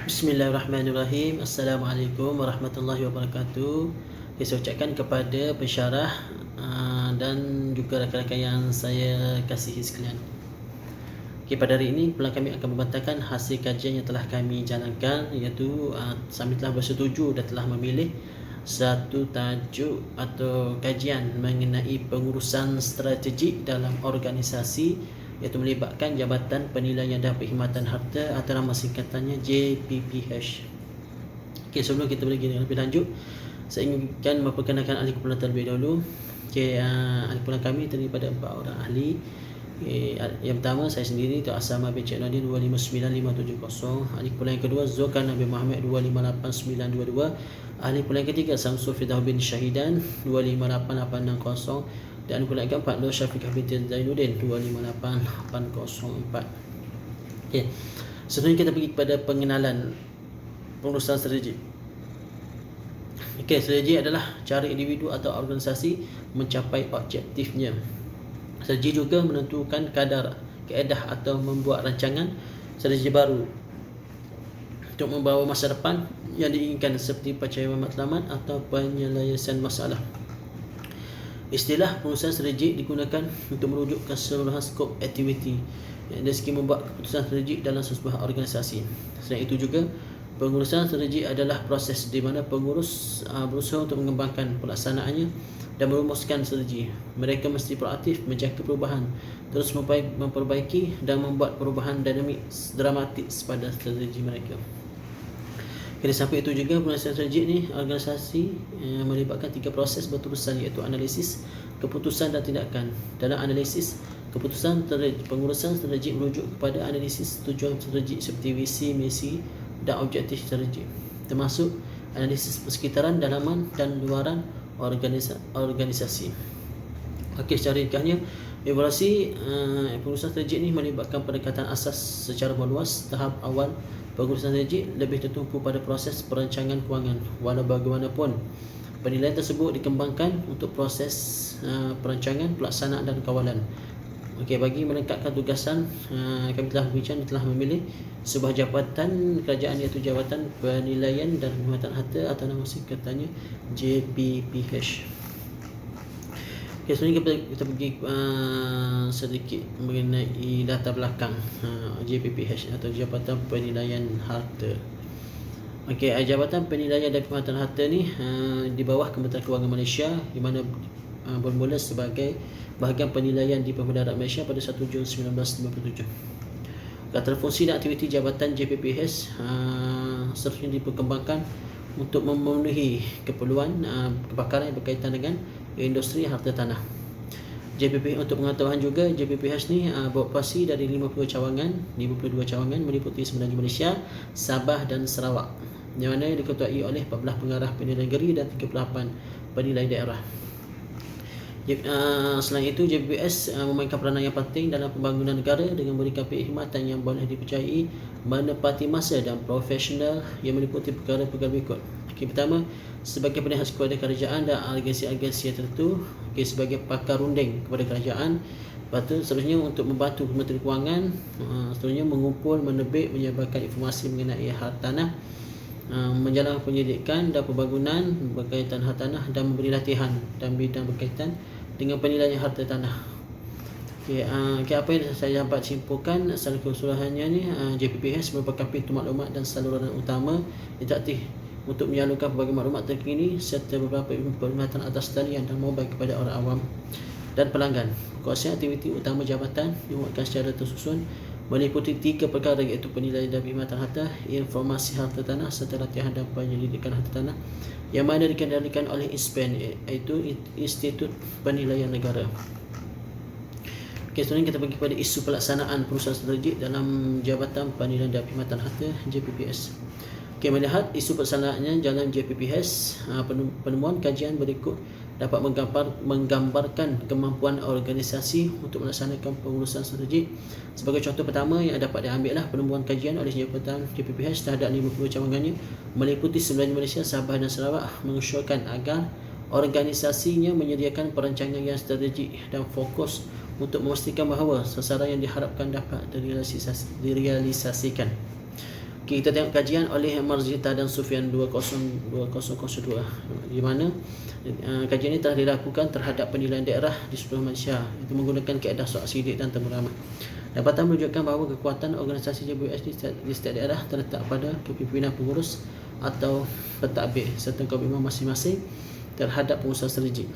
Bismillahirrahmanirrahim. Assalamualaikum warahmatullahi wabarakatuh. Saya ucapkan kepada pensyarah dan juga rakan-rakan yang saya kasihi sekalian. Pada hari ini pula kami akan membantahkan hasil kajian yang telah kami jalankan, iaitu kami telah bersetuju dan telah memilih satu tajuk atau kajian mengenai pengurusan strategik dalam organisasi, iaitu melibatkan Jabatan Penilaian dan Perkhidmatan Harta atau nama singkatannya JPPH. Sebelum kita pergi lebih lanjut, saya ingin memperkenalkan ahli kumpulan terlebih dahulu. Ahli kumpulan kami terdiri pada 4 orang ahli. Yang pertama saya sendiri, Tuan Asama bin Cik Nadir 259570. Ahli kumpulan yang kedua Zulkan Nabi Muhammad 258922. Ahli kumpulan yang ketiga Samsul Fidah bin Syahidan 258860. Dan kumpulan yang keempat Nur Syafiqah binti Zainuddin 258804. Sebelum kita pergi kepada pengenalan pengurusan strategi. Strategi adalah cara individu atau organisasi mencapai objektifnya. Strategi juga menentukan kadar, kaedah atau membuat rancangan strategi baru untuk membawa masa depan yang diinginkan, seperti pencapaian matlamat atau penyelesaian masalah. Istilah pengurusan strategi digunakan untuk merujuk keseluruhan skop aktiviti dari segi membuat keputusan strategi dalam sebuah organisasi. Selain itu juga, pengurusan strategi adalah proses di mana pengurus berusaha untuk mengembangkan pelaksanaannya dan merumuskan strategi. Mereka mesti proaktif menjangka perubahan, terus memperbaiki dan membuat perubahan dramatik pada strategi mereka. Sampai itu juga pengurusan strategi ni organisasi melibatkan 3 proses berurusan, iaitu analisis, keputusan dan tindakan. Dalam analisis, pengurusan strategi merujuk kepada analisis tujuan strategi seperti visi, misi dan objektif strategi, termasuk analisis persekitaran, dalaman dan luaran organisasi. Secara ringkasnya, evaluasi pengurusan strategi ini melibatkan pendekatan asas secara meluas. Tahap awal pengurusan strategi lebih tertumpu pada proses perancangan kewangan. Walau bagaimanapun, penilaian tersebut dikembangkan untuk proses perancangan, pelaksanaan dan kawalan. Bagi melengkapkan tugasan, kami telah memilih sebuah jabatan kerajaan, iaitu Jabatan Penilaian dan Perkhidmatan Harta atau nama singkatannya JPPH. Sebenarnya kita pergi sedikit mengenai latar belakang JPPH atau Jabatan Penilaian Harta. Jabatan Penilaian dan Perkhidmatan Harta ni di bawah Kementerian Kewangan Malaysia, di mana bermula sebagai bahagian penilaian di Pemerintah Darat Malaysia pada 1 Jun 1997. Antara fungsi dan aktiviti Jabatan JPPH seterusnya diperkembangkan untuk memenuhi keperluan kebakaran yang berkaitan dengan industri harta tanah. JPPH, untuk pengetahuan juga, JPPH ni beroperasi dari 52 cawangan meliputi semenanjung Malaysia, Sabah dan Sarawak, di mana diketuai oleh 14 pengarah penilai negeri dan 38 penilai daerah. Selain itu, JPPH memainkan peranan yang penting dalam pembangunan negara dengan memberikan perkhidmatan yang boleh dipercayai, menepati masa dan profesional, yang meliputi perkara-perkara berikut. Pertama, sebagai penasihat kepada kerajaan dan agensi-agensi tertentu, sebagai pakar runding kepada kerajaan. Lepas tu seterusnya untuk membantu Menteri Kewangan, seterusnya mengumpul, menerbit, menyebarkan informasi mengenai harta tanah, menjalankan penyelidikan dan pembangunan berkaitan harta tanah, dan memberi latihan dan bidang berkaitan dengan penilaian harta tanah. Apa yang saya dapat simpulkan secara keseluruhannya ni, JPPH merupakan pintu maklumat dan saluran utama interaktif untuk menyalurkan pelbagai maklumat terkini serta beberapa perkhidmatan atas talian dan mobil kepada orang awam dan pelanggan. Kuasa aktiviti utama jabatan dimuatkan secara tersusun meliputi 3 perkara, iaitu penilaian dan perkhidmatan harta, informasi harta tanah serta latihan dan penyelidikan harta tanah, yang mana dikendalikan oleh ISPEN, iaitu Institut Penilaian Negara. Seterusnya kita pergi pada isu pelaksanaan perusahaan strategik dalam Jabatan Penilaian dan Perkhidmatan Harta JPPH. Melihat isu pelaksanaannya dalam JPPH, penemuan kajian berikut dapat menggambarkan kemampuan organisasi untuk melaksanakan pengurusan strategik. Sebagai contoh pertama yang dapat diambil penemuan kajian oleh Jabatan JPPH terhadap 50 cawangannya meliputi semenanjung Malaysia, Sabah dan Sarawak, mengusulkan agar organisasinya menyediakan perancangan yang strategik dan fokus untuk memastikan bahawa sasaran yang diharapkan dapat direalisasikan. Kita tengok kajian oleh Marzita dan Sufyan 2002, di mana kajian ini telah dilakukan terhadap penilaian daerah di seluruh Malaysia, itu menggunakan kaedah soal sidik dan temu ramah. Dapatan menunjukkan bahawa kekuatan organisasi JBS di setiap daerah terletak pada kepimpinan pengurus atau pentadbir serta komitmen masing-masing terhadap pengusaha strategi.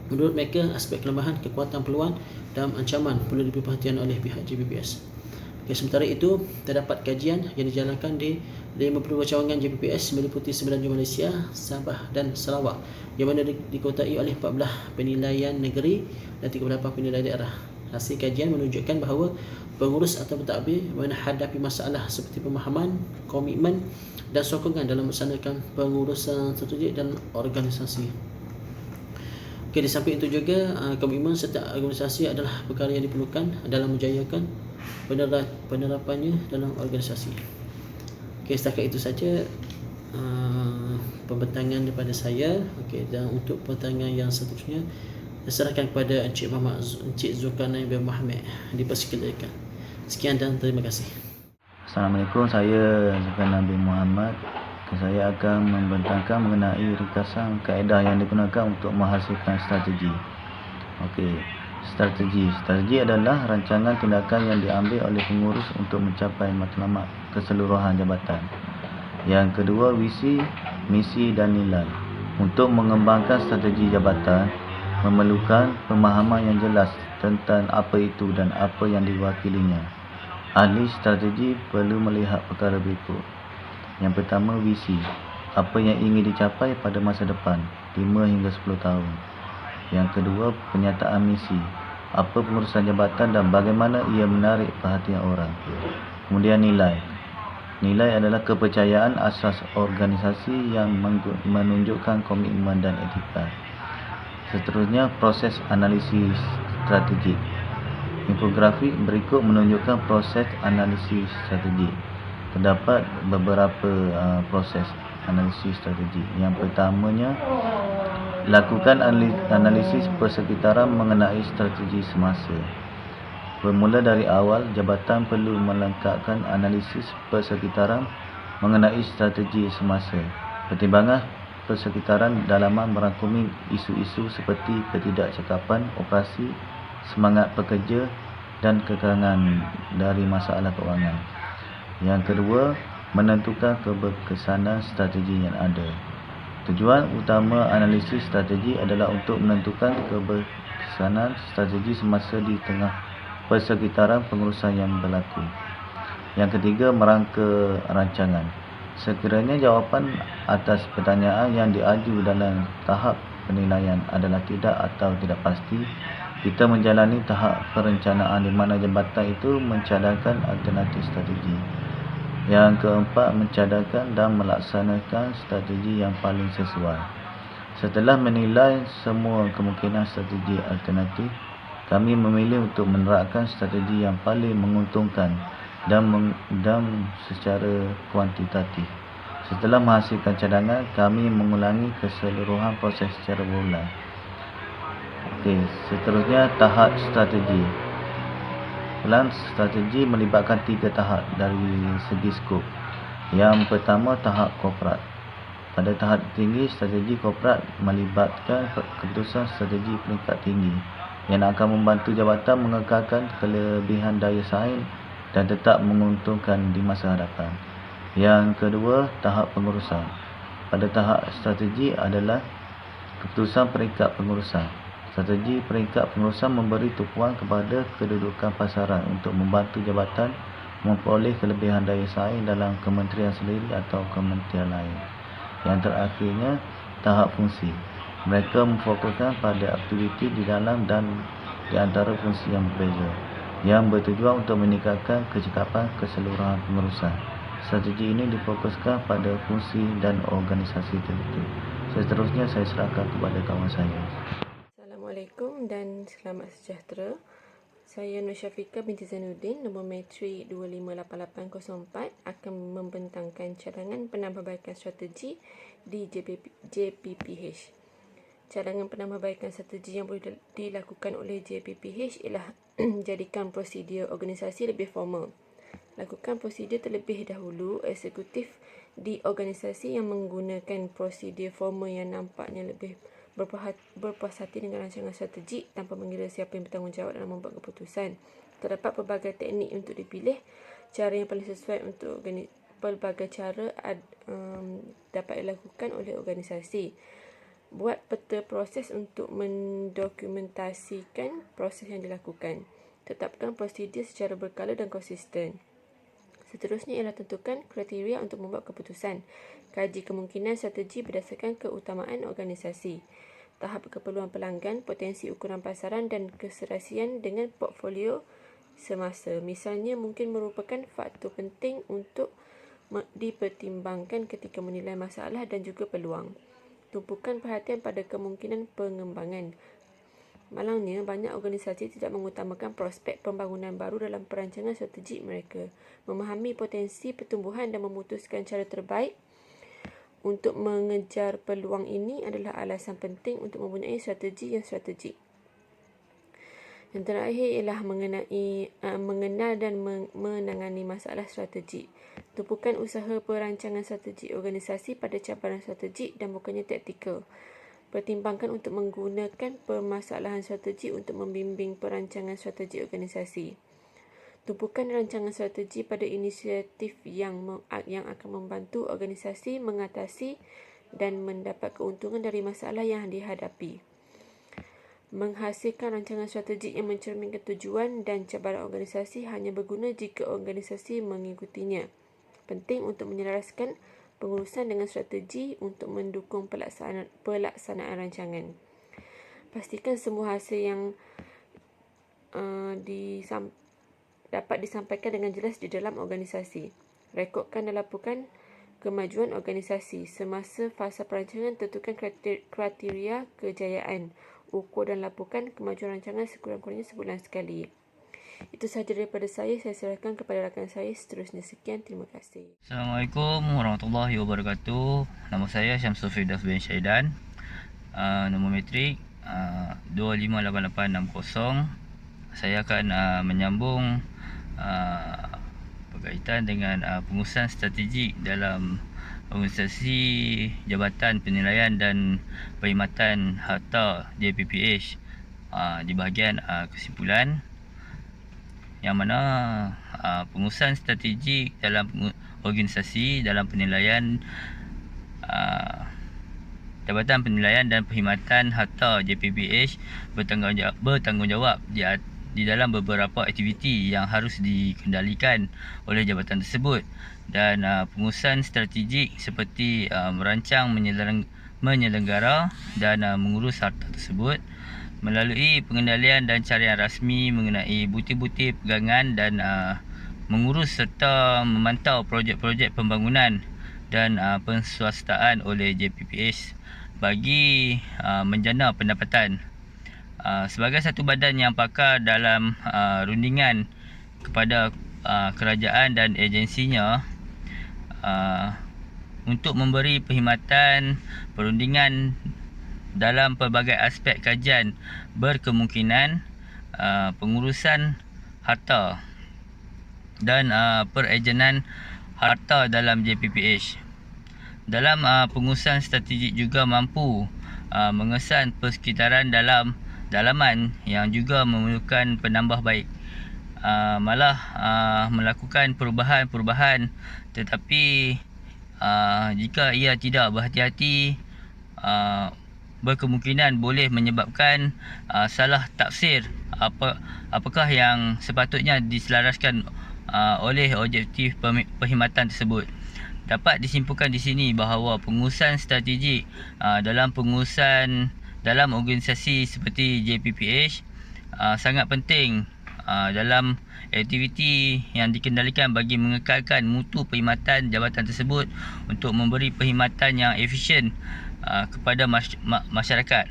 Menurut mereka, aspek kelemahan, kekuatan, peluang dan ancaman perlu diberi perhatian oleh pihak JBPS. Sementara itu, terdapat kajian yang dijalankan di 52 cawangan JBPS meliputi 9 Malaysia, Sabah dan Sarawak, yang mana dikotai oleh 14 penilaian negeri dan 38 penilaian daerah. Hasil kajian menunjukkan bahawa pengurus atau pentadbir menghadapi masalah seperti pemahaman, komitmen dan sokongan dalam melaksanakan pengurusan strategik dan organisasi. Di samping itu juga, komitmen serta organisasi adalah perkara yang diperlukan dalam menjayakan penerapannya dalam organisasi. Setakat itu saja pembentangan daripada saya. Dan untuk pembentangan yang seterusnya, saya serahkan kepada Encik Zulkarnain bin Mohamed, dipersilakan. Sekian dan terima kasih. Assalamualaikum, saya Zulkarnain bin Mohamed. Saya akan membentangkan mengenai ringkasan kaedah yang digunakan untuk menghasilkan strategi. Strategi adalah rancangan tindakan yang diambil oleh pengurus untuk mencapai matlamat keseluruhan jabatan. Yang kedua, visi, misi dan nilai. Untuk mengembangkan strategi jabatan memerlukan pemahaman yang jelas tentang apa itu dan apa yang diwakilinya. Ahli strategi perlu melihat perkara berikut. Yang pertama, visi. Apa yang ingin dicapai pada masa depan, 5 hingga 10 tahun. Yang kedua, penyataan misi. Apa pengurusan jabatan dan bagaimana ia menarik perhatian orang. Kemudian nilai. Nilai adalah kepercayaan asas organisasi yang menunjukkan komitmen dan etika. Seterusnya, proses analisis strategik. Infografik berikut menunjukkan proses analisis strategik. Terdapat beberapa proses analisis strategi. Yang pertamanya, lakukan analisis persekitaran mengenai strategi semasa. Bermula dari awal, jabatan perlu melengkapkan analisis persekitaran mengenai strategi semasa. Pertimbangan persekitaran dalaman merangkumi isu-isu seperti ketidakcakapan operasi, semangat pekerja dan kekurangan dari masalah keuangan. Yang kedua, menentukan keberkesanan strategi yang ada. Tujuan utama analisis strategi adalah untuk menentukan keberkesanan strategi semasa di tengah persekitaran pengurusan yang berlaku. Yang ketiga, merangka rancangan. Sekiranya jawapan atas pertanyaan yang diaju dalam tahap penilaian adalah tidak atau tidak pasti, kita menjalani tahap perencanaan di mana jabatan itu mencadangkan alternatif strategi. Yang keempat, mencadangkan dan melaksanakan strategi yang paling sesuai. Setelah menilai semua kemungkinan strategi alternatif, kami memilih untuk menerapkan strategi yang paling menguntungkan dan secara kuantitatif. Setelah menghasilkan cadangan, kami mengulangi keseluruhan proses secara berulang. Seterusnya, tahap strategi. Dalam strategi melibatkan 3 tahap dari segi skop. Yang pertama, tahap korporat. Pada tahap tinggi, strategi korporat melibatkan keputusan strategi peringkat tinggi yang akan membantu jabatan mengekalkan kelebihan daya saing dan tetap menguntungkan di masa hadapan. Yang kedua, tahap pengurusan. Pada tahap strategi adalah keputusan peringkat pengurusan. Strategi peringkat pengurusan memberi tumpuan kepada kedudukan pasaran untuk membantu jabatan memperoleh kelebihan daya saing dalam kementerian sendiri atau kementerian lain. Yang terakhirnya, tahap fungsi. Mereka memfokuskan pada aktiviti di dalam dan di antara fungsi yang berbeza, yang bertujuan untuk meningkatkan kecekapan keseluruhan pengurusan. Strategi ini difokuskan pada fungsi dan organisasi tertentu. Seterusnya, saya serahkan kepada kawan saya. Assalamualaikum dan selamat sejahtera. Saya Nur Syafiqah binti Zainuddin, nombor matrik 258804, akan membentangkan cadangan penambahbaikan strategi di JPPH. Cadangan penambahbaikan strategi yang boleh dilakukan oleh JPPH ialah jadikan prosedur organisasi lebih formal, Lakukan prosedur terlebih dahulu eksekutif di organisasi yang menggunakan prosedur formal yang nampaknya lebih berpuas hati dengan rancangan strategik tanpa mengira siapa yang bertanggungjawab dalam membuat keputusan. Terdapat pelbagai teknik untuk dipilih. Cara yang paling sesuai untuk pelbagai cara dapat dilakukan oleh organisasi. Buat peta proses untuk mendokumentasikan proses yang dilakukan. Tetapkan prosedur secara berkala dan konsisten. Seterusnya ialah tentukan kriteria untuk membuat keputusan. Kaji kemungkinan strategi berdasarkan keutamaan organisasi. Tahap keperluan pelanggan, potensi ukuran pasaran dan keserasian dengan portfolio semasa. Misalnya mungkin merupakan faktor penting untuk dipertimbangkan ketika menilai masalah dan juga peluang. Tumpukan perhatian pada kemungkinan pengembangan. Malangnya, banyak organisasi tidak mengutamakan prospek pembangunan baru dalam perancangan strategik mereka. Memahami potensi pertumbuhan dan memutuskan cara terbaik untuk mengejar peluang ini adalah alasan penting untuk mempunyai strategi yang strategik. Yang terakhir ialah mengenal dan menangani masalah strategik. Tumpukan usaha perancangan strategik organisasi pada cabaran strategik dan bukannya taktikal. Pertimbangkan untuk menggunakan permasalahan strategi untuk membimbing perancangan strategi organisasi. Tumpukan rancangan strategi pada inisiatif yang akan membantu organisasi mengatasi dan mendapat keuntungan dari masalah yang dihadapi. Menghasilkan rancangan strategik yang mencerminkan tujuan dan cabaran organisasi hanya berguna jika organisasi mengikutinya. Penting untuk menyelaraskan pengurusan dengan strategi untuk mendukung pelaksanaan rancangan. Pastikan semua hasil yang dapat disampaikan dengan jelas di dalam organisasi. Rekodkan dan laporkan kemajuan organisasi. Semasa fasa perancangan, tentukan kriteria kejayaan. Ukur dan laporkan kemajuan rancangan sekurang-kurangnya sebulan sekali. Itu sahaja daripada saya. Saya serahkan kepada rakan saya seterusnya. Sekian, terima kasih. Assalamualaikum warahmatullahi wabarakatuh. Nama saya Syamsul Firdaus bin Syaidan. Nombor metrik 258860. Saya akan menyambung berkaitan dengan pengurusan strategik dalam organisasi Jabatan Penilaian dan Perkhidmatan Harta JPPH di bahagian kesimpulan, yang mana pengurusan strategik dalam organisasi dalam penilaian Jabatan Penilaian dan Perkhidmatan Harta JPPH bertanggungjawab di dalam beberapa aktiviti yang harus dikendalikan oleh jabatan tersebut, dan pengurusan strategik seperti merancang, menyelenggara dan mengurus harta tersebut melalui pengendalian dan carian rasmi mengenai bukti-bukti pegangan dan mengurus serta memantau projek-projek pembangunan dan penswastaan oleh JPPH bagi menjana pendapatan. Sebagai satu badan yang pakar dalam rundingan kepada kerajaan dan agensinya untuk memberi perkhidmatan perundingan dalam pelbagai aspek kajian berkemungkinan, pengurusan harta dan perejenan harta dalam JPPH. Dalam pengurusan strategik juga mampu mengesan persekitaran dalaman yang juga memerlukan penambah baik, malah melakukan perubahan-perubahan, tetapi jika ia tidak berhati-hati, berkemungkinan boleh menyebabkan salah tafsir apakah yang sepatutnya diselaraskan oleh objektif perkhidmatan tersebut. Dapat disimpulkan di sini bahawa pengurusan strategik dalam organisasi seperti JPPH sangat penting dalam aktiviti yang dikendalikan bagi mengekalkan mutu perkhidmatan jabatan tersebut untuk memberi perkhidmatan yang efisien kepada masyarakat.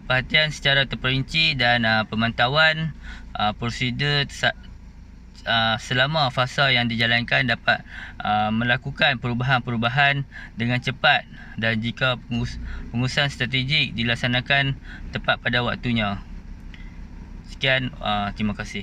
Perhatian secara terperinci dan pemantauan prosedur selama fasa yang dijalankan dapat melakukan perubahan-perubahan dengan cepat, dan jika pengurusan strategik dilaksanakan tepat pada waktunya. Sekian, terima kasih.